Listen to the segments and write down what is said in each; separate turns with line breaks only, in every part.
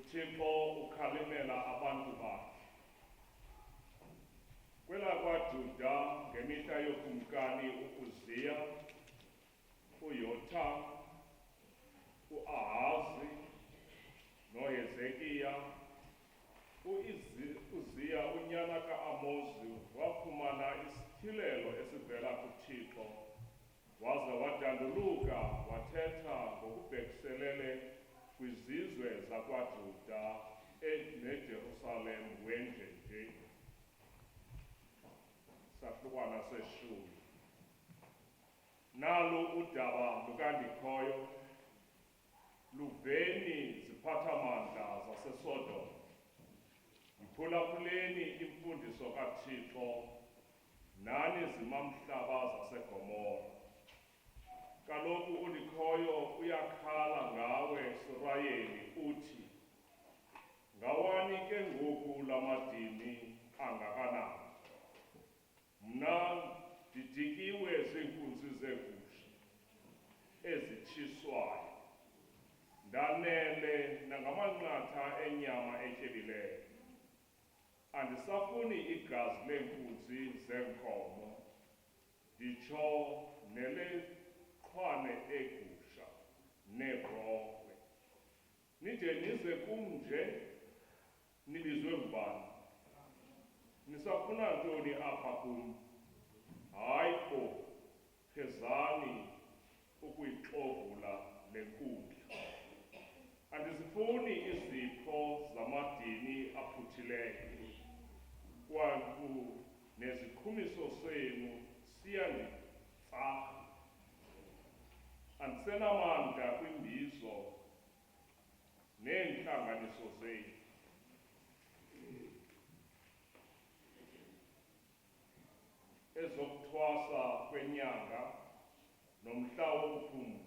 uThixo ukhalimela abantu bakhe. KwelaKwaJuda ngemihla yokumkani uUziya, uYotham, uAhazi, noHezekiya, uUziya unyana kaAmozi wafumana isithilelo esivela kuThixo, waze wadanduluka wathetha ngokubhekiselele kwizizwe zakwaJuda neJerusalem wenjenje. Sahlukwana seshumi. Nalu udaba lukandikhoyo luveni ziphathamandla zaseSodom. Yiphulaphuleni imfundiso kaThixo nani zimamhlaba zaseGomora. Kaloku ulikhoyo uyakhala ngawe Sirayeli uthi, ngawani ke ngoku lamadini angakanani? Mna ndidikiwe ziinkunzi zeegusha ezitshiswayo, ndanele nangamanqatha enyama etyebileyo. Andisafuni igazi leenkunzi zeenkomo, nditsho neleqhwane egusha neebhokhwe. Nide nize kum nje, nibizwe ngubani? Nisafuna ntoni apha kum? Hayi bo, khezani ukuyixovula le nkundla. Andizifuni izipho zamadini aphuthileyo, kwanku nezichumiso senu siyanditsarha. Andisenamandla kwimbizo neentlanganiso zenu. Ezokuthwasa kwenyanga nomhla wokuphumla,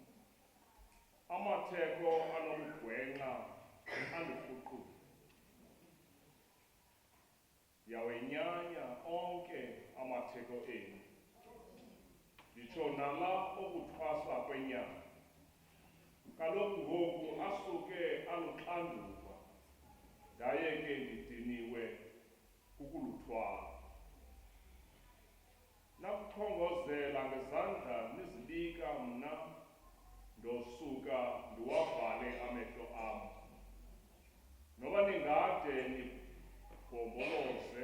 amatheko anomgwenxa andifuqule. Yawenyanya onke amatheko enu, nditsho nala okuthwasa kwenyanga. Kaloku ngoku asuke aluxanduva, ndaye ke ndidiniwe kukuluthwala. Nakuchongozela ngezandla nizibika, mna ndosuka ndiwavale amehlo am. Noba ningade nibhomboloze,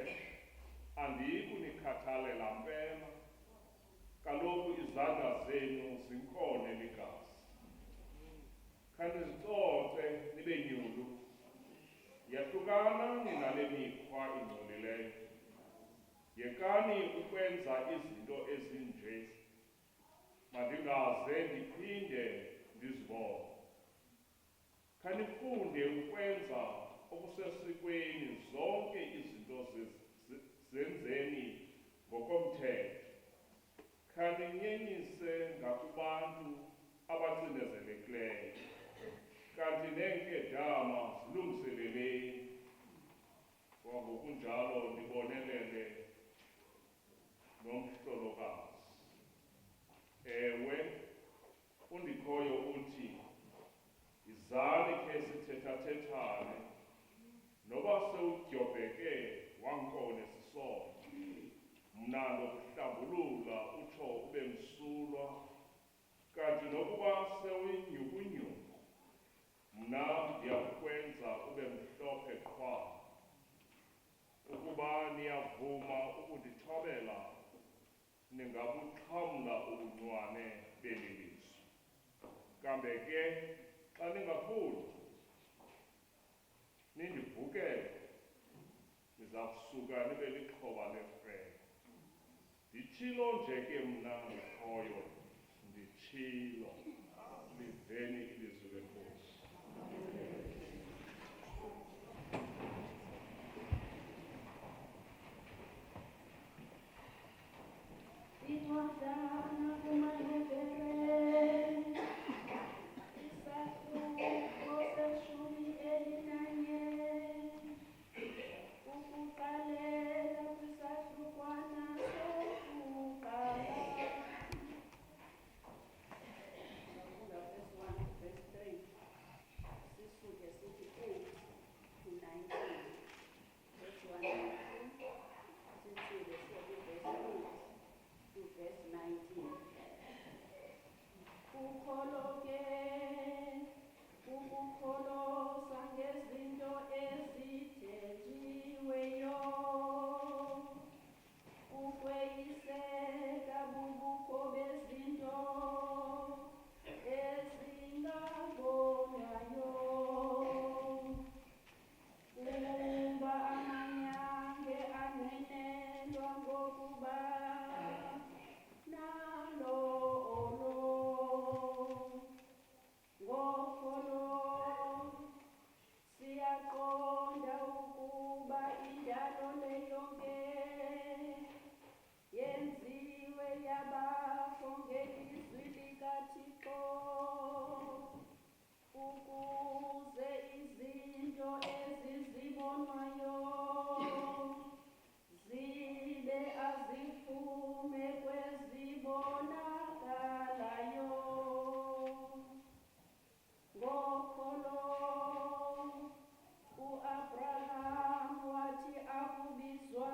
andiyi kunikhathalela mpela. Kaloku izandla zenu zinkone ligazi. Khanizitoce nibe nyulu. Yahlukana ninale mikhwa ingcolileyo. Yekani ukwenza izinto ezinje, mandingaze ndiphinde ndizibone. Khanifunde ukwenza okusesikweni zonke izinto zenzeni ngokomthetho. Khaninyenyise ngakubantu abacinezelekileyo, kanti neenkedama zilungiseleleni. Ngokunjalo ndibonelele nomhlolokazi. Ewe, undikhoyo uthi, izani khe sithethathethane, noba sewudyobheke wankone sisono. Mna ndokuhlambulula utsho ube msulwa, kanti nokuba sewuyinyukunyuku, mna ndiyakukwenza ube mhlophe qhwa. Ukuba niyavuma ukundithobela, ningabuxhamla ubunxwane beli lizwe. Kambe ke xa ningafuni, nindivukele, niza kusuka nibe lixhoba lefele. Nditshilo nje ke mna ndikhoyo, nditshilo. Liveni ilizwi lenkosi.
Incwadana kumaHebhere, isahluko seshumi elinanye, ukuqalela kwisahlukwana sokuqala. Verse 1, verse 3. yonke yenziwe yabakho ngelizwi likaThixo ukuze izinto ezizibonwayo zibe aziphume kwezibonakalayo. Ngokholo uAbraham wathi akubizwa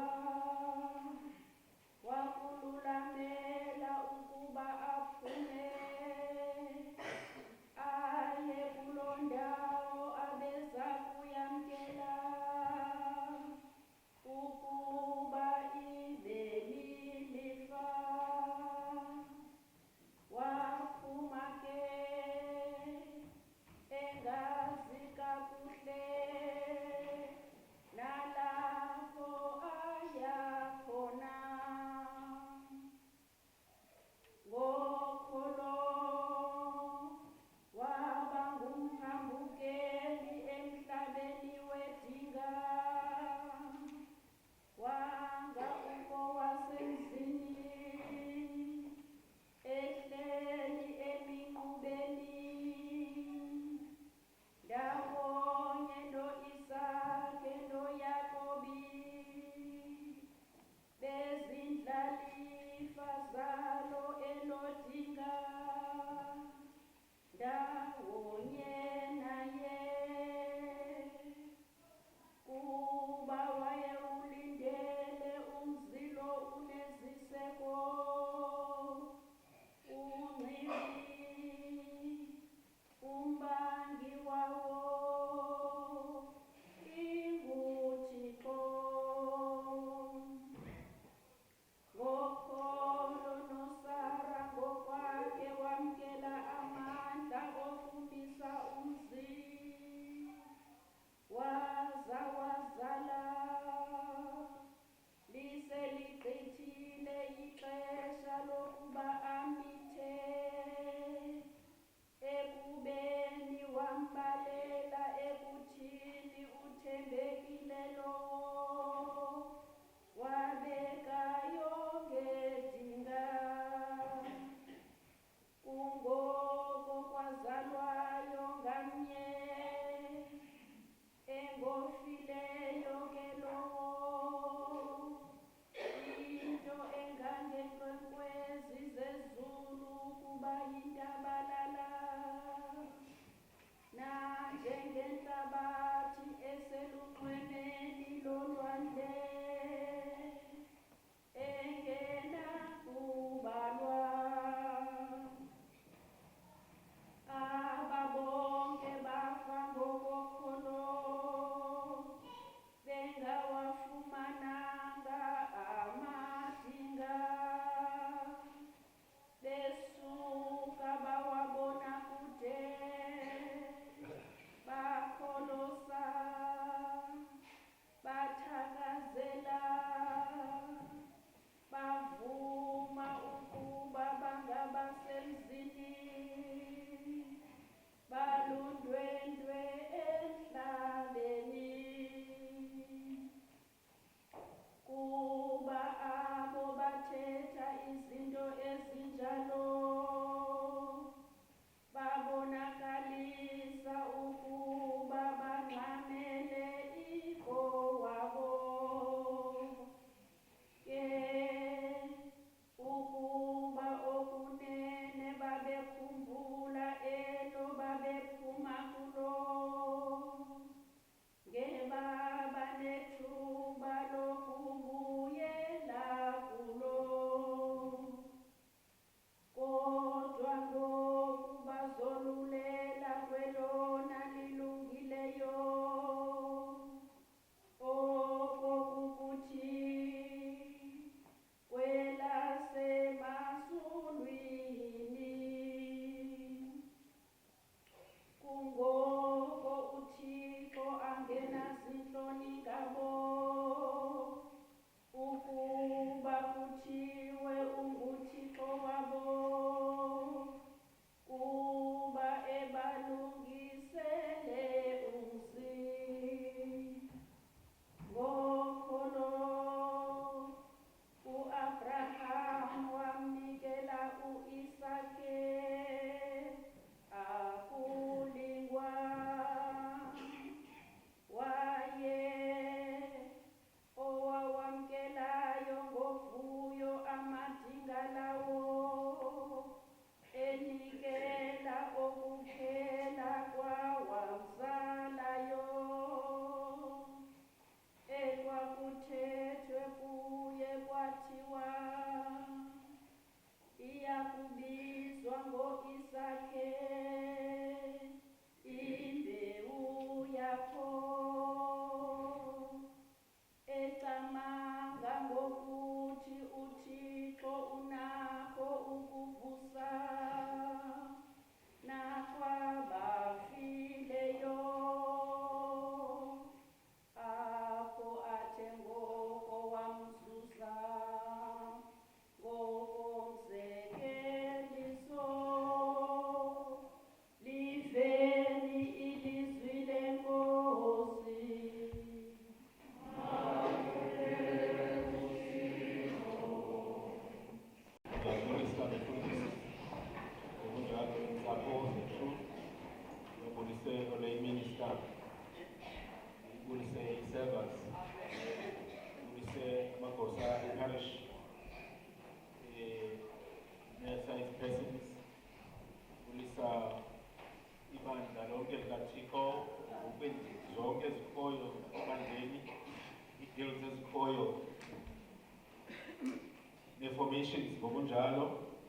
ne-formations ngokunjalo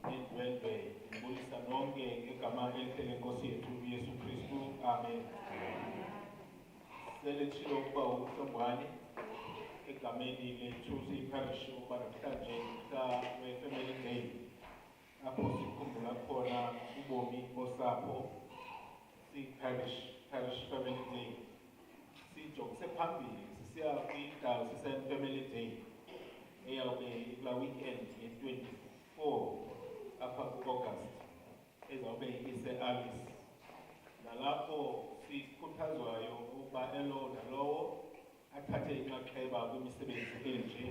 nendwendwe ngibulisa nonke ngegama elihle lenkosi yethu uYesu Kristu. Amen. Selethilo ukuba umhlongwane egameni lethu siyiparish ukuba namhlanje mhla we-Family Day apho sikhumbula khona ubomi bosapho siyiparish Family Day. Sijongise phambili sisiya kwi-Diocesan Family Day eyawube kula weekend ye-24 apha ku-August ezawube ise-Alice. Nalapho sikhuthazwayo ukuba elo nalowo athathe inxaxheba kwimisebenzi enje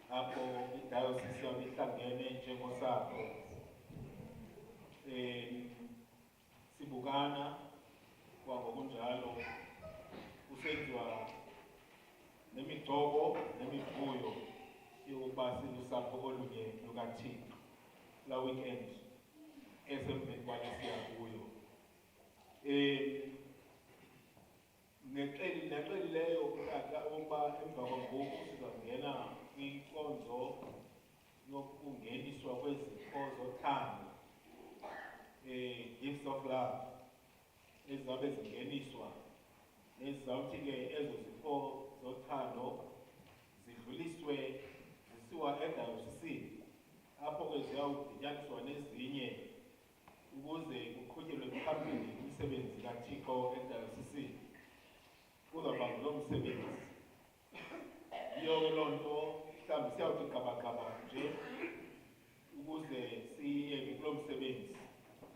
apho i-diocese yawube ihlangene njengosapho. Sibukana kwangokunjalo kusenziwa nemigcobo nemivuyo yokuba silusapho olunye lukaThixo la weekend esemveni kwale siya kuyo. Nexelileyo ukuba emva kwangoku sizawungena kwinkonzo yokungeniswa kwezipho zothando, gifts of love, ezizawube zingeniswa nezizawuthi ke ezo zipho zothando zidluliswe zisiwa edayosisini apho ke ziyawudityaniswa nezinye ukuze kuqhutyelwe phambili umsebenzi kaThixo edayosisini. Kuzawuba ngulo msebenzi. Yiyo ke loo nto mhlawumbi siyawuthi gabagaba nje ukuze siye kulo msebenzi.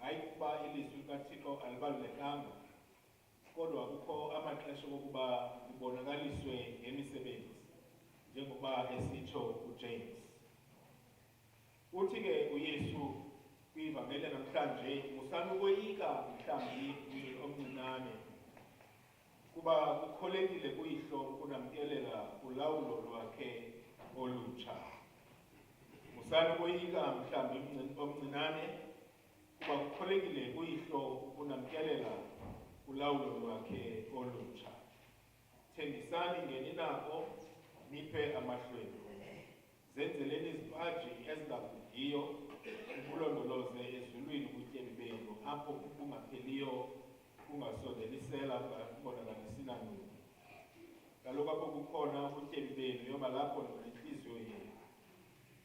Hayi kuba ilizwi likaThixo alibalulekanga, kodwa kukho amaxesha okuba libonakaliswe ngemisebenzi njengoba esitsho uJames. Uthi ke uYesu kwivangeli namhlanje, musanukoyika mhlawumbi omncinane kuba kukholekile kuyihlo ukunamkelela ulawulo lwakhe olutsha. Musanukoyika mhlawumbi omncinane kuba kukholekile kuyihlo ukunamkelela ulawulo lwakhe olutsha. Thembisani ngeninako, niphe amahlwempu. Zenzeleni izipaji ezingagugiyo, ukulondoloze ezulwini ubutyebi benu apho kungapheliyo kungasondelisela kungabonakalisi nanini. Kaloku apho kukhona ubutyebi benu yoba lapho nentliziyo yenu.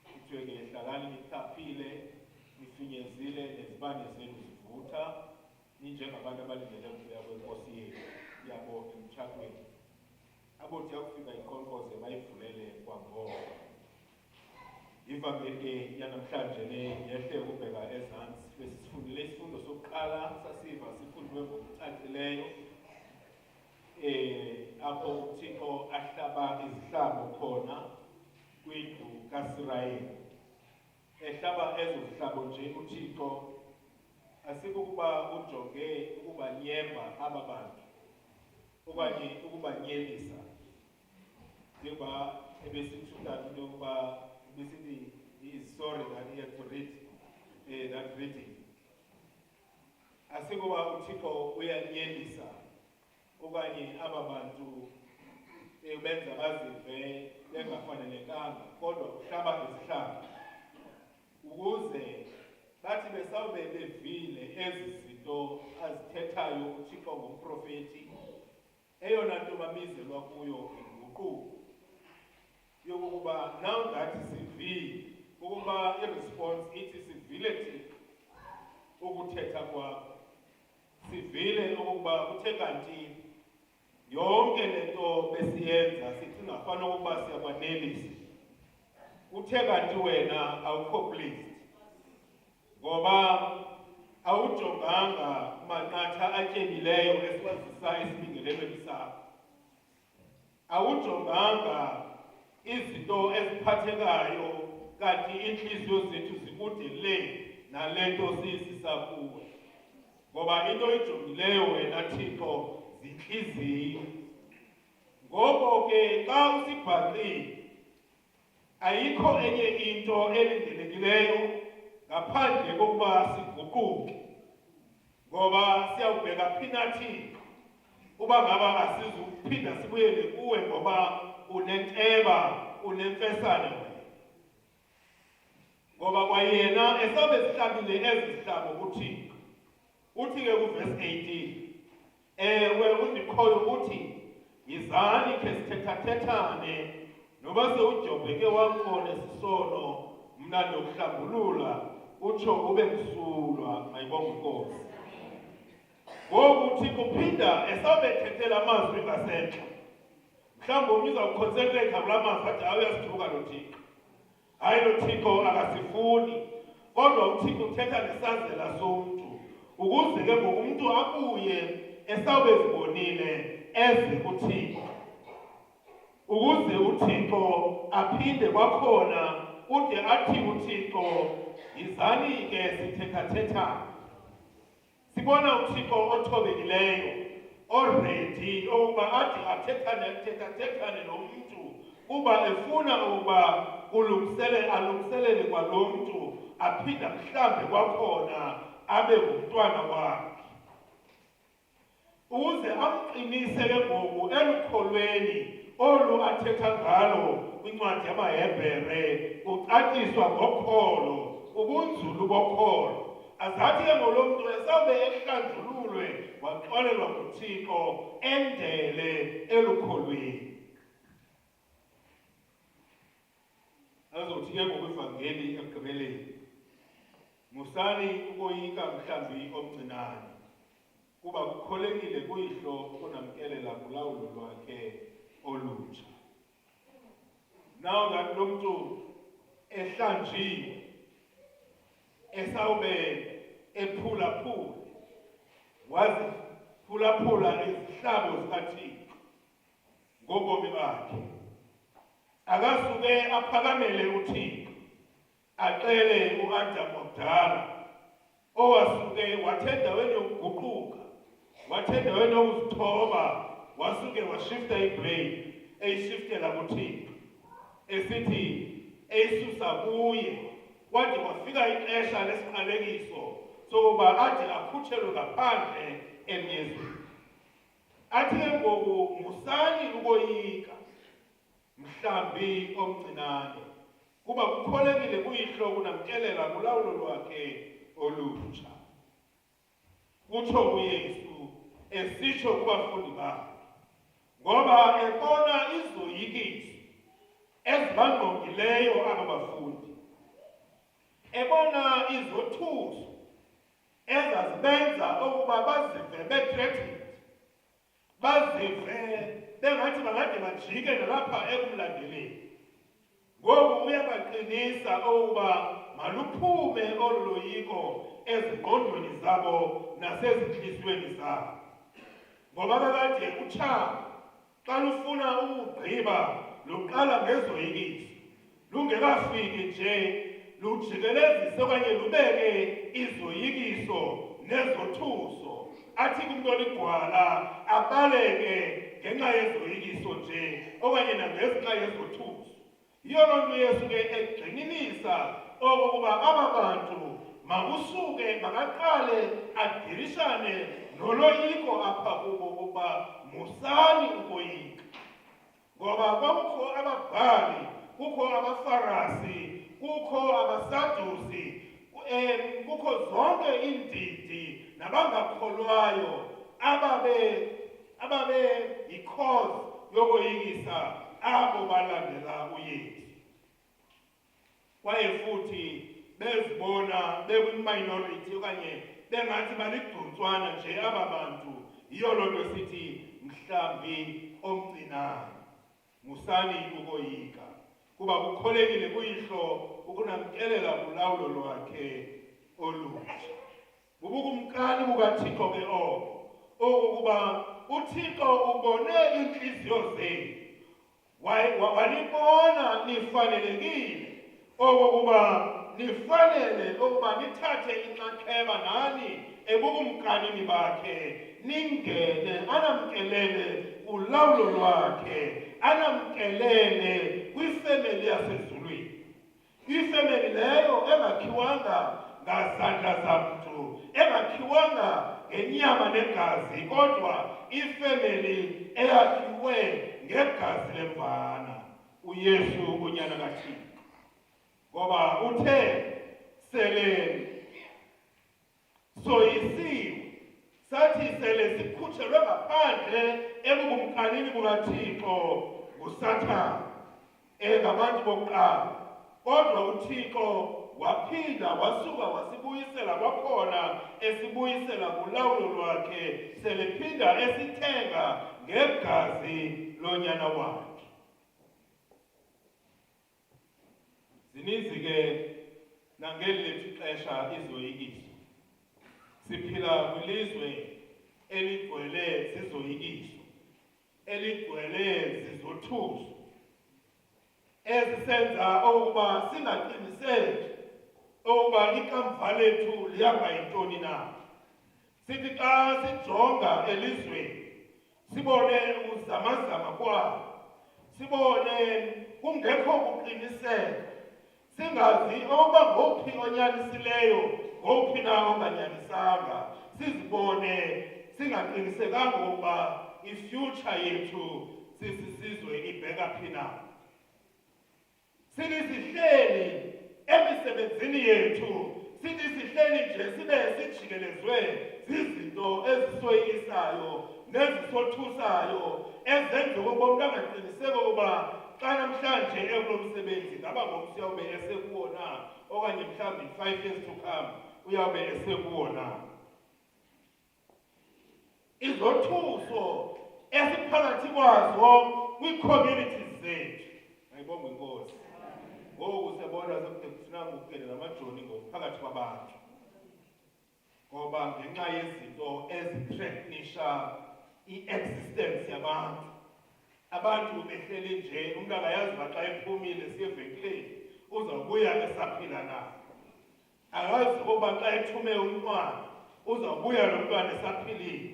Kuthiwe ke hlalani nithaphile, nifinyezile, nezibane zenu zivutha, ninjengabantu abalindele ukuya kwenkosi yethu yabo emtshatweni. Abothi yakufika inkonkoze bayivulele kwangoko. Ivangeli ke yanamhlanje yehle ukubheka ezantsi. Besifundile isifundo sokuqala sasiva sifundwe ngokucacileyo apho uThixo ahlaba izihlabo khona kwindlu kaSirayeli. Ehlaba ezo zihlabo nje uThixo asikukuba ujonge ukubanyemba aba bantu okanye ukubanyelisa njengoba ebesithutana into yokuba besithi he is sorry that he had to read that reading. Asikuba uThixo uyanyelisa okanye aba bantu benza bazive bengafanelekanga, kodwa uhlaba izihlabo ukuze bathi besawube bevile ezi zinto azithethayo uThixo ngomprofeti. Eyona nto babizelwa kuyo inguquko yokuba now that sivile ukuba i-response ithi sivile Thixo ukuthetha kwakho, sivile ukuba kuthe kanti yonke le nto besiyenza sithi ngafana ukuba siyakwanelisa, kuthe kanti wena awukho pleased ngoba awujonganga manqatha atyebileyo esiwazisa esibingelelweni sakho, awujonganga izinto eziphathekayo kanti intliziyo zethu zikude le nale nto siyisisa kuwe, ngoba into oyijongileyo wena Thixo zintliziyo. Ngoko ke xa usibhaqile ayikho enye into elindelekileyo ngaphandle kokuba siguquke, ngoba siyawubheka phina Thixo uba ngaba asizuphinda sibuyele kuwe ngoba unenteba unemfesane wena. ngoba kwayena esabe sihlabile ezisihlabo kuThixo. Uthi ke kuverse 18, ewe uNdikhoyo uthi yizani khe sithethathethane noba sewujobheke wakho nesisono mna ndokuhlambulula utsho ube msulwa. Mayibonge inkosi. Ngoku uThixo uphinda esawubethethela amazwi ngasentla. Mhlawumbi omnye uzawuconcentrate kula mazwi athi hayi uyasithuka lo Thixo. Hayi lo Thixo akasifuni. Kodwa uThixo uthetha nesazela somntu ukuze ke ngoku umntu abuye esawube ezibonile eze kuThixo. Ukuze uThixo aphinde kwakhona ude athi uThixo yizani ke sithethathethane. Sibona uThixo othobekileyo already ukuba athi athethathethane nomntu kuba efuna ukuba alungiselele kwalo mntu aphinda mhlambe kwakhona abe ngumntwana wakhe. Ukuze amqinise ke ngoku elukholweni olu athetha ngalo kwincwadi yamaHebhere ucaciswa ngokholo, ubunzulu bokholo. Azathi ke ngolo mntu esawube ehlanjululwe waxolelwa nguThixo endele elukholweni. Azothi ke ngokwevangeli ekugqibeleni, musani ukoyika mhlambi omncinane kuba kukholekile kuyihlo ukunamkelela kulawulo lwakhe olutsha. Now that lo mntu ehlanjiwe esawube ephulaphula waziphulaphula izihlabo zikaThixo ngobomi bakhe, akasuke aphakamele uThixo acele uAdam wakudala owasuke wathe endaweni yokuguquka, wathe endaweni yokuzithoba, wasuke washifta iblade eyishiftela kuThixo esithi eyisusa kuye, kwathi kwafika ixesha lesiqalekiso sokuba athi akhutshelwe ngaphandle emyezweni. Athi ke ngoku musani ukoyika mhlambi omncinane kuba kukholekile kuyihlo kunamkelela kulawulo lwakhe olutsha. Kutsho uYesu esitsho kubafundi bakhe ngoba ebona izoyikiso ezibangqongileyo aba bafundi, ebona izothuso ezazibenza ukuba bazive bethreatened, bazive bengathi bangade bajike nalapha ekumlandeleni. Ngoku uyabaqinisa ukuba maluphume olu loyiko ezingqondweni zabo nasezinhliziyweni zabo. Ngoba kakade utshaba xa lufuna ukugqiba luqala ngezoyikiso, lungekafiki nje lujikelezise okanye lubeke izoyikiso nezothuso. Athi kumntu oligwala abaleke ngenxa yezoyikiso nje okanye nangenxa yezothuso. Yiyo loo nto Yesu ke egxininisa okokuba aba bantu makusuke makaqale adirishane noloyiko apha kubo ukuba musani ukoyika. Ngoba kwakukho ababhali, kukho abafarasi, kukho abasadusi, kukho zonke iindidi nabangakholwayo ababe yi-cause yokoyikisa abo balandela uYesu. Kwaye futhi bezibona bekwi-minority okanye bengathi baligcuntswana nje aba bantu. Yiyo loo nto sithi mhlambi omncinane musani ukoyika kuba kukholekile kuyihlo ukunamkelela kulawulo lwakhe olutsha. Bubukumkani bukaThixo ke obo okokuba uThixo ubone iintliziyo zenu, walibona nifanelekile okokuba nifanele ukuba nithathe inxaxheba nani ebukumkanini bakhe, ningene anamkelele ulawulo lwakhe, anamkelele kwifemeli yasezulwini. Ifemeli leyo engakhiwanga ngazandla zamntu, engakhiwanga ngenyama negazi, kodwa ifemeli eyakhiwe ngegazi lemvana, uYesu unyana kaThixo. Ngoba uthe sele soyisiwe sathi sele sikhutshelwe ngaphandle ebubumkanini bukaThixo nguSathane ngabantu bokuqala. Kodwa uThixo waphinda wasuka wasibuyisela kwakhona esibuyisela kulawulo lwakhe selephinda esithenga ngegazi lonyana wakhe. Zininzi ke nangeli lethu ixesha izoyikiso. Siphila kwilizwe eligcwele zizoyikiso, eligcwele zizothuso, ezisenza ukuba singaqiniseki ukuba ikamva lethu lihamba yintoni na. Sithi xa sijonga elizweni sibone uzamazama kwabo, sibone kungekho kuqiniseka, singazi ukuba ngophi onyanisileyo ngophi na onganyanisanga, sizibone singaqinisekanga ukuba ifuture yethu sisizwe ibheka phi na. Sithi sihleli emisebenzini yethu, sithi sihleli nje sibe sijikelezwe zizinto ezisoyikisayo nezisothusayo ezenza ukuba umuntu angaqiniseki ukuba xa namhlanje ekulo msebenzi ngaba ngomsi uyawube esekuwo na, okanye mhlawumbi 5 years to come uyawube esekuwo na. Izothuso esiphakathi kwazo kwii-communities zethu. Ayibonge inkosi. Ngoku siyabona sekufunanga ukukele namajoni ngophakathi kwabantu, ngoba ngenxa yezinto ezithreatenisha i-existence yabantu. Abantu behleli nje, umntu akayazi uba xa ephumile siye evenkileni uzawubuya esaphila na. Akazi ukuba xa ethume umntwana uzawubuya lo mntwana esaphilile,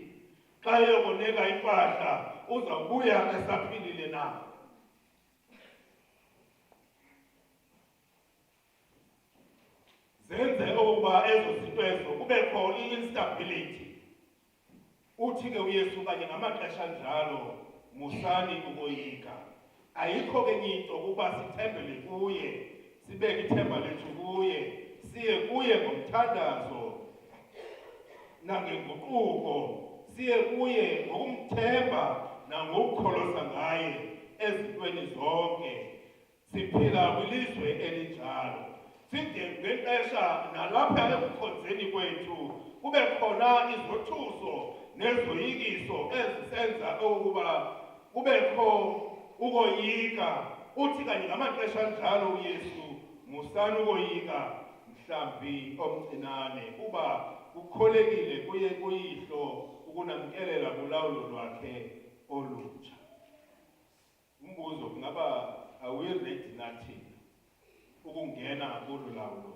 xa eyokunika impahla uzawubuya esaphilile na. Zenze ukuba ezo zinto ezo kubekho i-instability. Uthi ke uYesu kanye ngamaxesha njalo, musani ukoyika. Ayikho kenye into ukuba sithembele kuye, sibeke ithemba lethu kuye, siye kuye ngomthandazo nangenguquko, siye kuye ngokumthemba nangokukholosa ngaye ezintweni zonke. Siphila kwilizwe elinjalo. Side ngexesha nalapha ekukhonzeni kwethu kube khona izothuso nezoyikiso ezisenza ukuba kubekho ukoyika. Uthi kanye ngamaxesha njalo uYesu, musani ukoyika mhlambi omncinane, kuba kukholekile kuye kuyihlo ukunamkelela kulawulo lwakhe olutsha. Umbuzo kungaba awuyi-ready nathi ukungena kolu lawulo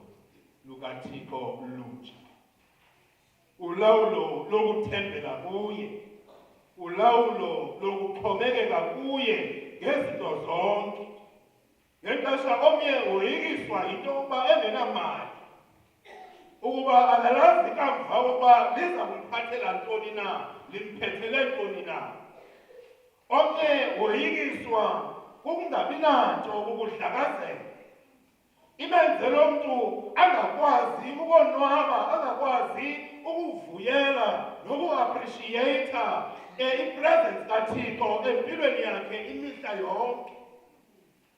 lukaThixo lutsha, ulawulo lokuthembela kuye, ulawulo lokuxhomekeka kuye ngezinto zonke. Ngexesha omnye woyikiswa yinto yokuba engenamali, ukuba akalazi ikamva ukuba liza kumphathela ntoni na, limphethele ntoni na. Omnye woyikiswa kukungabi nanto kukudlakazela, imenze lo mntu angakwazi ukonwaba, angakwazi ukuvuyela noku-appreciata i-presence kaThixo empilweni yakhe imihla yonke.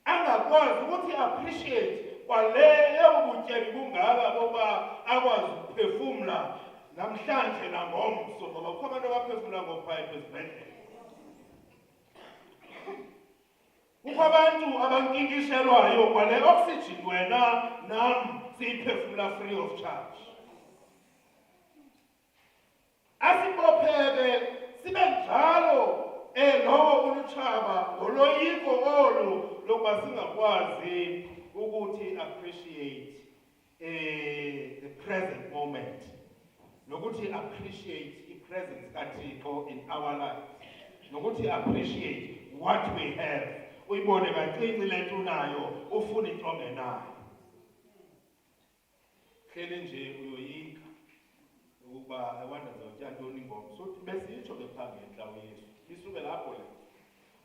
Angakwazi ukuthi appreciate kwale ebubutyebi bungaka boba akwazi ukuphefumla namhlanje nangomso, ngoba kukho abantu abaphefumla ngophayiphi esibhedlele. Kukho abantu abankinkishelwayo kwale oxygen wena nam siyiphefumla free of charge. Asibopheke sibe njalo lowo ulutshaba ngoloyiko olu lokuba singakwazi ukuthi appreciate the present moment, nokuthi appreciate i-presence kaThixo in our lives, nokuthi appreciate what we have. Uyibone kancinci le nto unayo, ufuna into ongenayo. Hleli nje uyoyika ukuba ewanda zawutya ntoni ngomso. Uthi besitsho ke phaa ngentla uYesu, lisuke lapho le,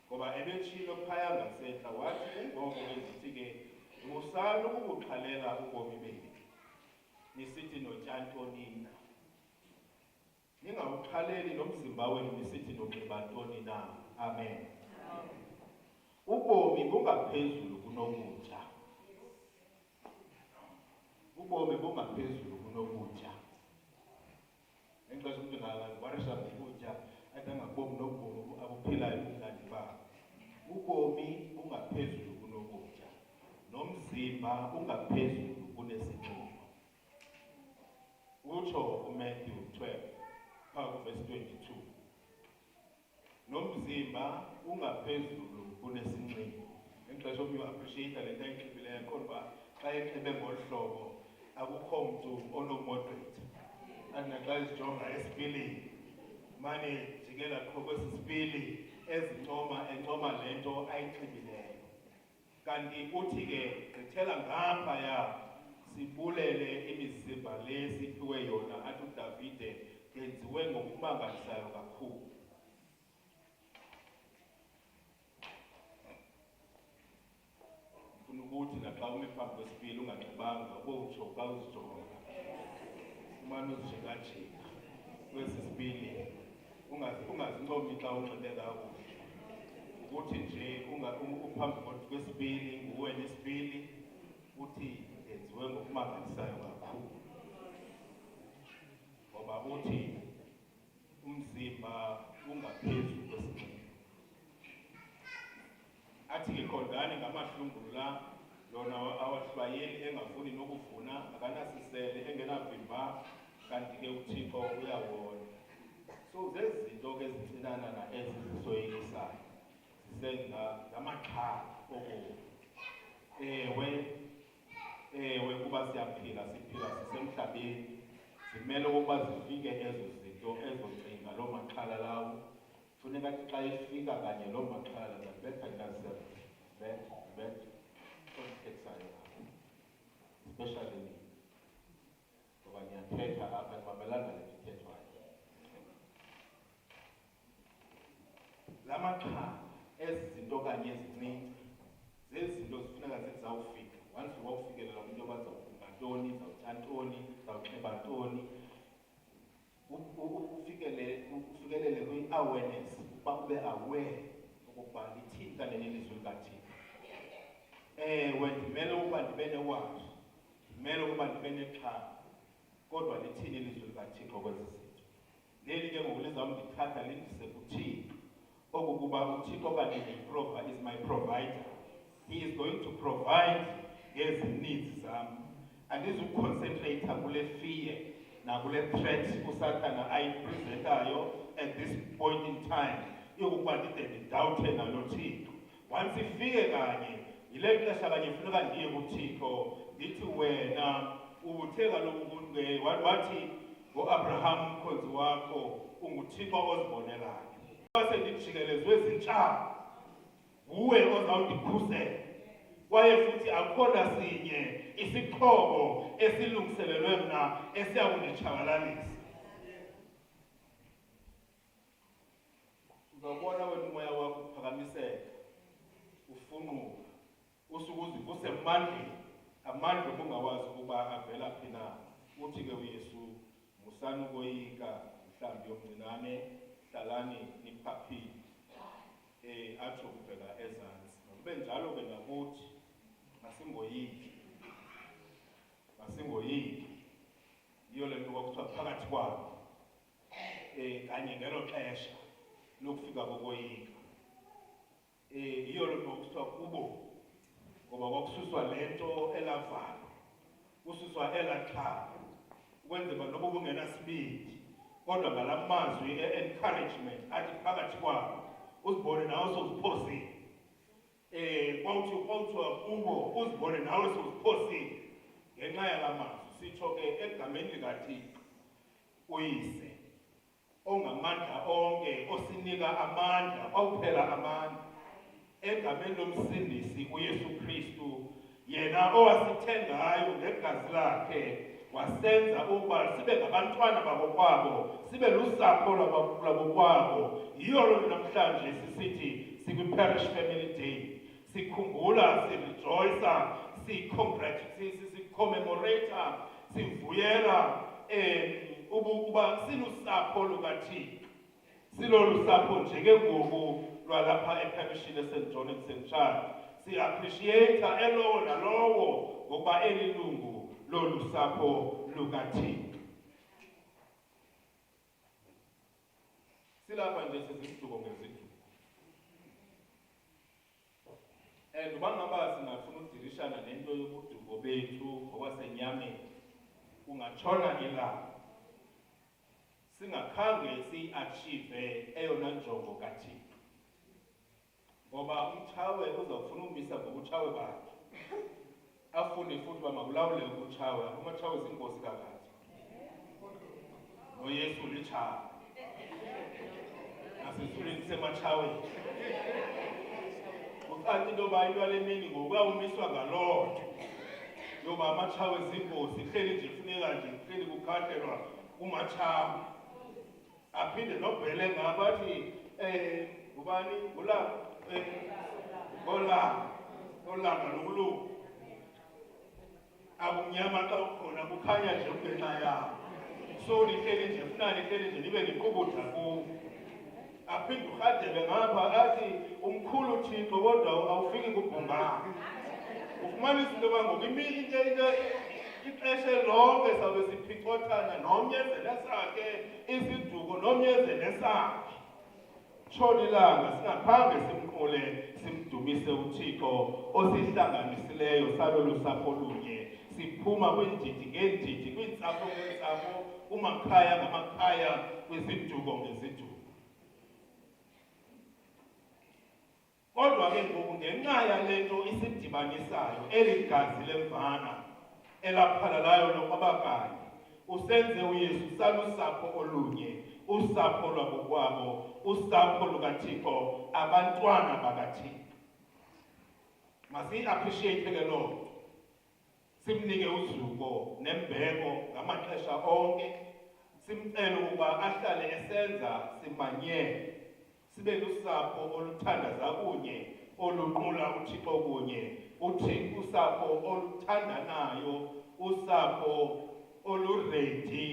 ngoba ebetshilo phaya ngasentla wathi ungoko ezithi ke musani ukubuxhalela ubomi bethu. nisithi notyantoni na. Ningawuxhaleli nomzimba wenu nisithi nonxiba ntoni na. Amen. Ubomi bungaphezulu kunokutya. Ubomi bungaphezulu kunokutya. Ngexesha umuntu ngakwarisha ngokutya adangabomi nobomi abuphilayo kumhlanje babo. Ubomi bungaphezulu kunokutya. Nomzimba ungaphezulu kunesinxibo. Utsho uMatthew 12 verse 22. Nomzimba ungaphezulu kunesinxibo. Ngexesha umuntu appreciate le nto ayinxibileyo kodwa xa enxibe ngolu hlobo akukho mntu onomoderate. Andinaxa izijonga esipilini mane jikela qho kwesi sipili encoma le nto ayinxibileyo. Kanti uthi ke gqithela ngaphaya sibulele imizimba le siphiwe yona athi uDavide yenziwe ngokumangalisayo kakhulu. Ufuna ukuthi naxa ume phambi kwesipili unganxibanga ubowutsho xa uzijonga umane uzijikajika kwesi sipili ungazincomi xa unxibe kakuhle. Ukuthi nje uphambi kwesipili nguwe nesipili uthi yenziwe ngokumangalisayo kakhulu. Ngoba uthi umzimba ungaphezulu kwesinxibo. Athi ke qondani ngamahlungulu la lona awahlwayeli engafuni nokuvuna akanasisele engenavimba kanti ke uThixo uyawona. So zezinto ke ezincinana na ezi zisoyikisayo zisenza ngamaxhala obomi. Ewe kuba siyaphila siphila sisemhlabeni zimele ukuba zifike ezo zinto ezocinga loo maxhala lawo. Funeka xa ifika kanye loo maxhala zabetha yourself bet onteksayo especially me ngoba ndiyathetha apha ndimamelanga le nto ithethwayo. La maxhala ezi zinto kanye ezincinci zezinto zifuneka zizawufika. Once wawufikelela kwinto yoba zawufunga ntoni, zawutyantoni, zawunxiba ntoni, ufikelele kwi-awareness uba ube aware okokuba lithini kanene ilizwi likaThixo. Ewe ndimele ukuba ndibe newazi, ndimele ukuba ndibe nexhala, kodwa lithini ilizwi likaThixo kwezi zinto. Leli ke ngoku lizawundithatha lindise kuThixo okokuba uThixo kanti is my provider. He is going to provide ezi needs zam. Andizuconcentrate kule fear nakule threat uSathana ayipresentayo at this point in time yokuba ndide ndidawuthe nalo Thixo. Once ifike kanye yile xesha kanye funeka ndiye kuThixo ndithi wena ubuthe kaloku wathi ngoAbraham umkhonzi wakho unguThixo ozibonelayo. Sendijikelezwe zintshaba nguwe ozawundikhusela kwaye futhi akhona sinye isixhobo esilungiselelwe mna esiyakunditshabalalisa. Uzawubona wena umoya wakho uphakamiseka ufunquka usuke uzivuse emandleni amandla obungawazi ukuba avela phi na. Uthi ke uYesu musani ukoyika mhlambi yomncinane hlalani niphaphile atsho kubheka ezantsi. Makube njalo ke nakuthi masingoyiki yiyo le nto kwakuthiwa phakathi kwabo kanye ngelo xesha lokufika kokoyika yiyo le nto kwakuthiwa kubo ngoba kwakususwa le nto elavalo kususwa elaxhala ukwenzela noba ubungenasibindi kodwa ngala mazwi e-encouragement athi phakathi kwabo uzibone nawe sowuziphosile. Kwawuthiwa kubo uzibone nawe sowuziphosile ngenxa yala mazwi. Sitsho ke egameni likaThixo uyise ongamandla onke osinika amandla kwawuphela amandla egameni lomsindisi uYesu Kristu yena owasithengayo ngegazi lakhe wasenza ukuba sibe ngabantwana bakokwabo sibe lusapho lwakokwabo. Yiyo loo nto namhlanje sisithi sikwi-Parish Family Day sikhumbula, sirejoyisa, sicommemorata, sivuyela ukuba silusapho lukaThixo. Silolu sapho njenge ngoku lwalapha eParish St. John and St. Charles. Si-appreciate elowo nalowo ngokuba elilungu lolu sapho lukaThixo. Silapha nje siziduko ngeziduko. And ubangaba singafuna udirishana nento yobuduko bethu ngokwasenyameni kungatshona ilanga singakhange siyi-achieve eyona njongo kaThixo. Ngoba umtshawe uzawufuna umisa ngobutshawe bakhe. Afune futhi uba makulawule ubutshawe. Umatshawe zinkosi kakade. noYesu litshawe. Nasizulwini sematshaweni. Ukanti into yoba into yale mini ngokuyawumiswa ngaloo nto yoba amatshawe zinkosi ihleli nje funeka nje ihleli kukhathelwa umatshawe. Aphinde nobhele ngapha athi ngubani ngolanga lokulungu akumnyama xa ukhona kukhanya nje kungenxa yabo. So nihleli nje funani ihleli nje nibe niqubutha kuwo. Aphinde urhadebe ngapha athi umkhulu uThixo kodwa awufiki kubhungana. Ufumanisa into yoba ngoku ixesha lonke sawube siphicothana nomnyezele sakhe isiduko nomnyezele sakhe. Tshona ilanga singakhange simqule simdumise uThixo osihlanganisileyo salolu sapho lunye. Siphuma kwiindidi ngeendidi, kwiintsapho ngeentsapho, kumakhaya ngamakhaya, kwiziduko ngeziduko. Kodwa ke ngoku ngenxa yale nto isidibanisayo eli gazi lemvana elaphalalayo lokwabakanye usenze uYesu salusapho olunye, usapho lwakokwabo, usapho lukaThixo, abantwana bakaThixo. Masi-appreciate ke loo nto. Simnike uzuko nembeko ngamaxesha onke. Simcele ukuba ahlale esenza simanyele. Sibe lusapho oluthandaza kunye, olunqula uThixo kunye, usapho oluthandanayo, usapho oluredi,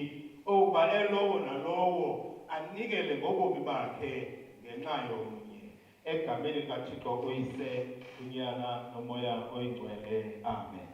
ukuba elowo nalowo anikele ngobomi bakhe ngenxa yomnye. Egameni likaThixo uyise, uNyana noMoya Oyingcwele. Amen.